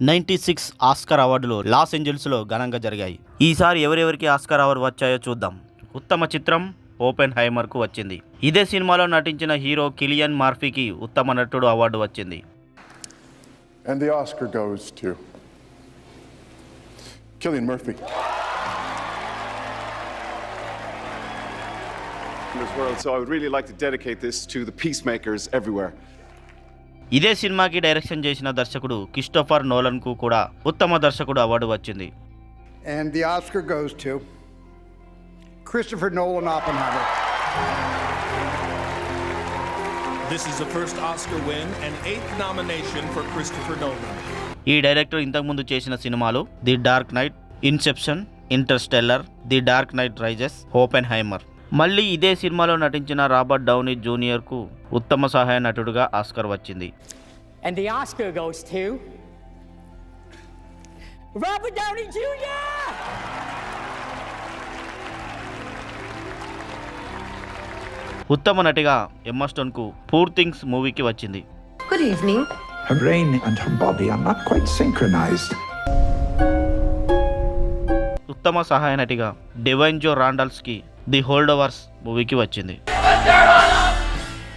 96 Oscar అవార్డులు loss ఏంజల్స్లో ఘనంగా జరిగాయి. ఈసారి ఎవరెవరికి ఆస్కార్ అవార్డు వచ్చాయో చూద్దాం. ఉత్తమ చిత్రం ఓపెన్ హైమర్కు వచ్చింది. ఇదే సినిమాలో నటించిన హీరో కిలియన్ మర్ఫీకి ఉత్తమ నటుడు అవార్డు వచ్చింది. And the Oscar goes to Cillian Murphy. In this world, so I would really like to dedicate this to the peacemakers everywhere. ఇదే సినిమాకి డైరెక్షన్ చేసిన దర్శకుడు క్రిస్టోఫర్ నోలన్కు కూడా ఉత్తమ దర్శకుడు అవార్డు వచ్చింది. And the Oscar goes to Christopher Nolan Oppenheimer. This is the first Oscar win and 8th nomination for Christopher Nolan. ఈ director ఇంతకుముందు చేసిన సినిమాలు the Dark Knight, Inception, Interstellar, the Dark Knight Rises, Oppenheimer. మళ్ళీ ఇదే సినిమాలో నటించిన Robert Downey జూనియర్కు ఉత్తమ సహాయ నటుడుగా ఆస్కార్ వచ్చింది. And the Oscar goes to Robert Downey Jr. ఉత్తమ నటిగా ఎమ్మా స్టోన్కు పూర్ థింగ్స్ మూవీకి వచ్చింది. Good evening. Her brain and her body are not quite synchronized. ఉత్తమ సహాయ నటిగా డివైన్ జో రాండల్స్కి ది హోల్డోవర్స్ మూవీకి వచ్చింది.